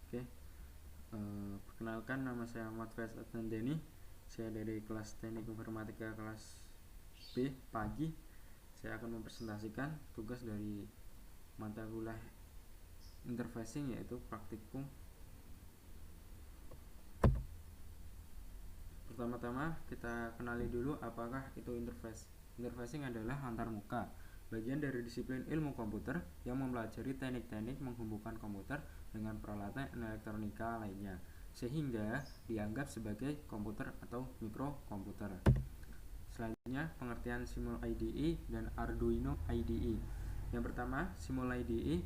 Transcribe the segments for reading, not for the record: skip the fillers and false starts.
Oke, perkenalkan, nama saya Ahmad Faiz Adnandani. Saya dari kelas Teknik Informatika kelas B pagi. Saya akan mempresentasikan tugas dari mata kuliah interfacing, yaitu praktikum. Pertama-tama kita kenali dulu apakah itu interface. Interfacing adalah antarmuka, bagian dari disiplin ilmu komputer yang mempelajari teknik-teknik menghubungkan komputer dengan peralatan elektronika lainnya, sehingga dianggap sebagai komputer atau mikrokomputer. Selanjutnya, pengertian Simul IDE dan Arduino IDE. Yang pertama, Simul IDE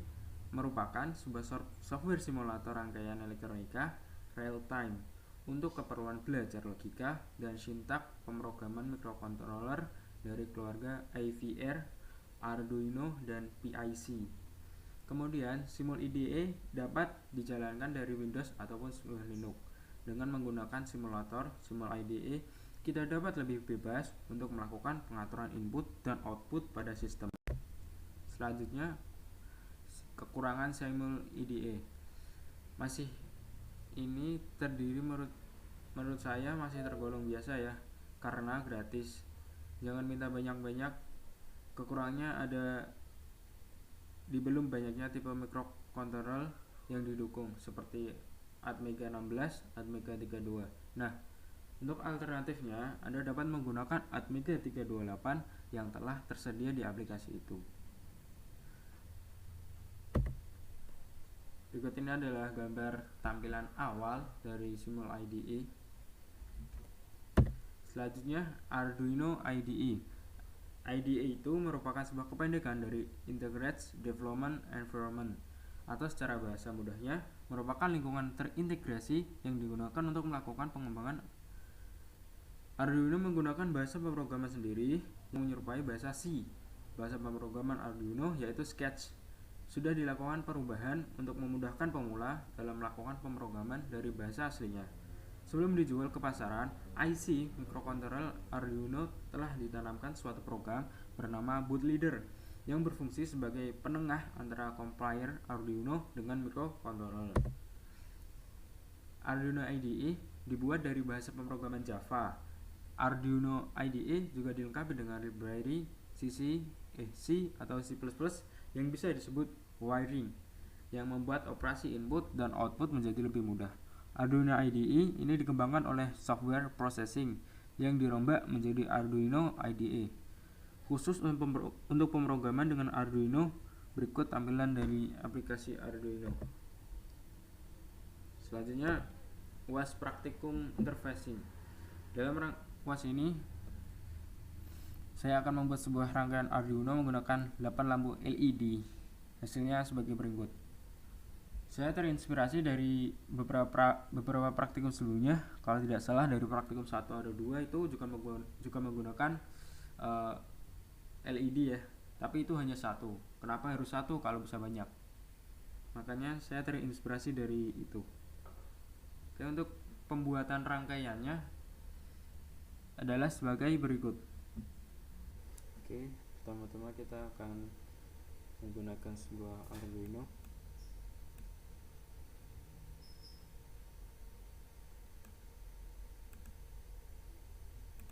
merupakan sebuah software simulator rangkaian elektronika real-time untuk keperluan belajar logika dan sintak pemrograman mikrokontroler dari keluarga AVR, Arduino, dan PIC. Kemudian, Simul IDE dapat dijalankan dari Windows ataupun Linux. Dengan menggunakan simulator Simul IDE, kita dapat lebih bebas untuk melakukan pengaturan input dan output pada sistem. Selanjutnya, kekurangan Simul IDE. Ini terdiri menurut saya masih tergolong biasa ya, karena gratis. Jangan minta banyak-banyak. Kekurangannya ada di belum banyaknya tipe mikrokontroler yang didukung, seperti Atmega 16, Atmega 32. Nah, untuk alternatifnya, Anda dapat menggunakan Atmega 328 yang telah tersedia di aplikasi itu. Berikut ini adalah gambar tampilan awal dari Simul IDE. Selanjutnya, Arduino IDE. IDE itu merupakan sebuah kependekan dari Integrated Development Environment, atau secara bahasa mudahnya merupakan lingkungan terintegrasi yang digunakan untuk melakukan pengembangan. Arduino menggunakan bahasa pemrograman sendiri yang menyerupai bahasa C. Bahasa pemrograman Arduino yaitu Sketch. Sudah dilakukan perubahan untuk memudahkan pemula dalam melakukan pemrograman dari bahasa aslinya. Sebelum dijual ke pasaran, IC mikrokontroler Arduino telah ditanamkan suatu program bernama bootleader yang berfungsi sebagai penengah antara compiler Arduino dengan mikrokontroler. Arduino IDE dibuat dari bahasa pemrograman Java. Arduino IDE juga dilengkapi dengan library C atau C++ yang bisa disebut wiring, yang membuat operasi input dan output menjadi lebih mudah. Arduino IDE ini dikembangkan oleh Software Processing yang dirombak menjadi Arduino IDE. Khusus untuk pemrograman dengan Arduino, berikut tampilan dari aplikasi Arduino. Selanjutnya, UAS Praktikum Interfacing. Dalam UAS ini, saya akan membuat sebuah rangkaian Arduino menggunakan 8 lampu LED. Hasilnya sebagai berikut. Saya terinspirasi dari beberapa praktikum sebelumnya. Kalau tidak salah, dari praktikum 1 atau 2 itu juga menggunakan LED ya. Tapi itu hanya satu. Kenapa harus satu kalau bisa banyak? Makanya saya terinspirasi dari itu. Oke, untuk pembuatan rangkaiannya adalah sebagai berikut. Oke, pertama-tama kita akan menggunakan sebuah Arduino.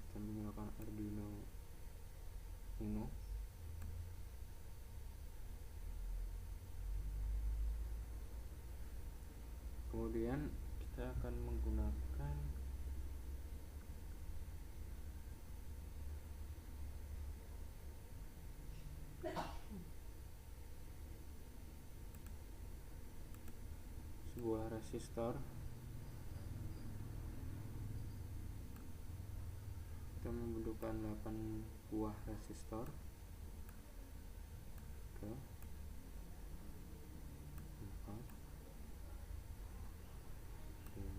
Kita menggunakan Arduino Uno. Kemudian kita akan menggunakan sebuah resistor. Kita membutuhkan 8 buah resistor. 3, 4, 5, 6,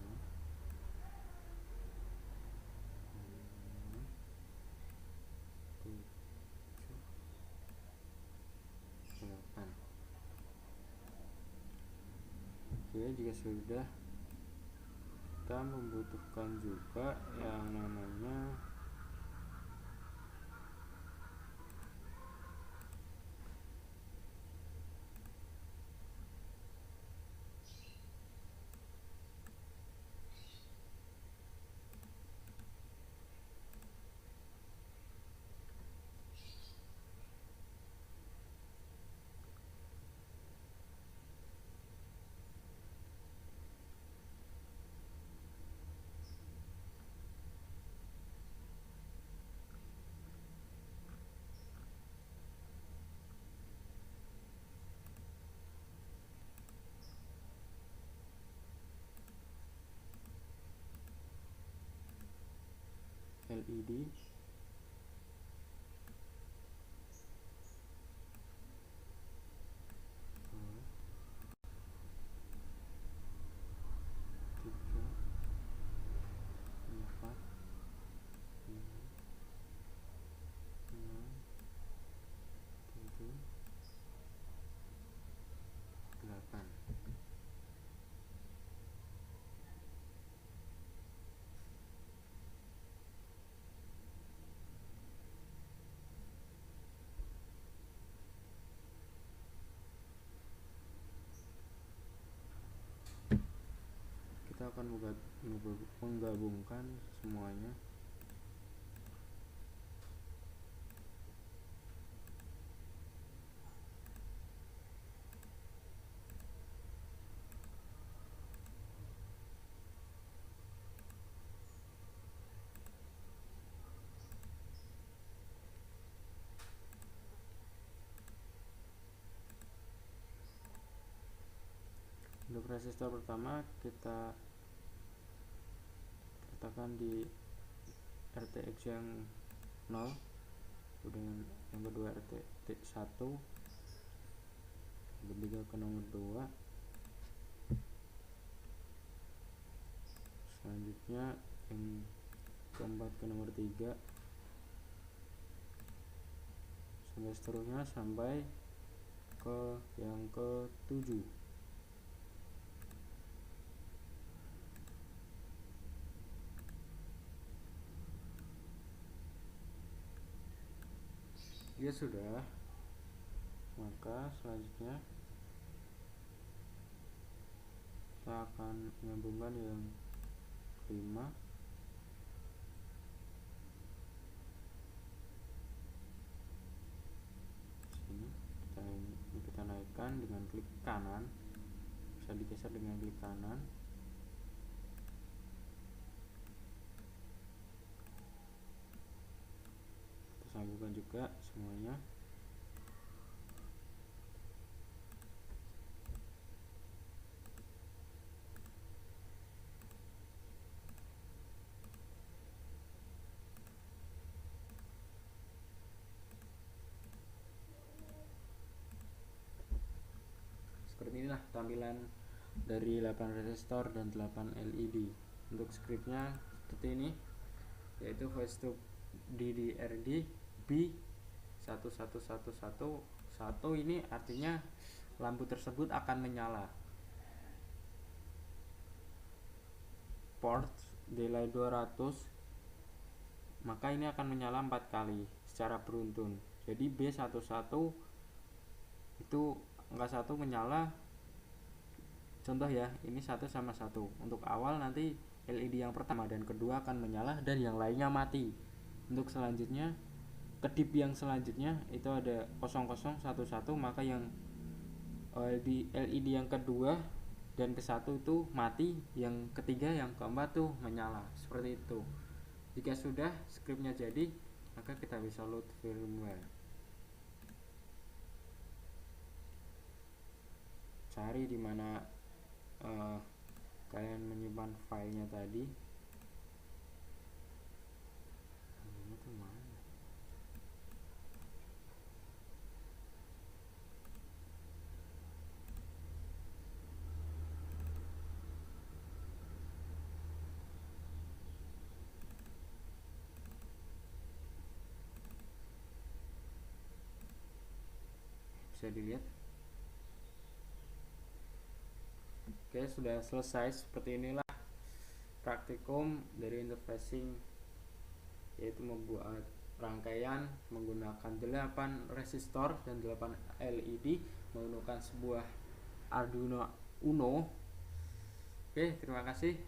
7, 8. Oke, jika sudah, kita membutuhkan juga yang namanya LED. Kita akan menggabungkan semuanya. Untuk resistor pertama kita letakkan di RTX yang 0, kemudian yang kedua RTX 1, yang ketiga ke nomor 2, selanjutnya yang keempat ke nomor 3, sampai seterusnya sampai ke yang ke-7. Ya sudah, maka selanjutnya kita akan menyambungkan yang kelima. Sini kita naikkan dengan klik kanan, bisa digeser dengan klik kanan. Kita sambungkan juga semuanya. Seperti inilah tampilan dari 8 resistor dan 8 LED. Untuk scriptnya seperti ini, yaitu voice to DDRD B1111. Ini artinya lampu tersebut akan menyala. Port delay 200, maka ini akan menyala 4 kali secara beruntun. Jadi B11 itu angka 1 menyala. Contoh ya, ini 1 sama 1. Untuk awal nanti LED yang pertama dan kedua akan menyala dan yang lainnya mati. Untuk selanjutnya, kedip yang selanjutnya itu ada 0011, maka yang LED yang kedua dan ke-1 itu mati, yang ketiga yang keempat tuh menyala. Seperti itu. Jika sudah scriptnya jadi, maka kita bisa load firmware. Cari dimana kalian menyimpan filenya tadi. Ini tuh mana? Bisa dilihat. Oke, sudah selesai. Seperti inilah praktikum dari interfacing, yaitu membuat rangkaian menggunakan 8 resistor dan 8 LED menggunakan sebuah Arduino Uno. Oke, terima kasih.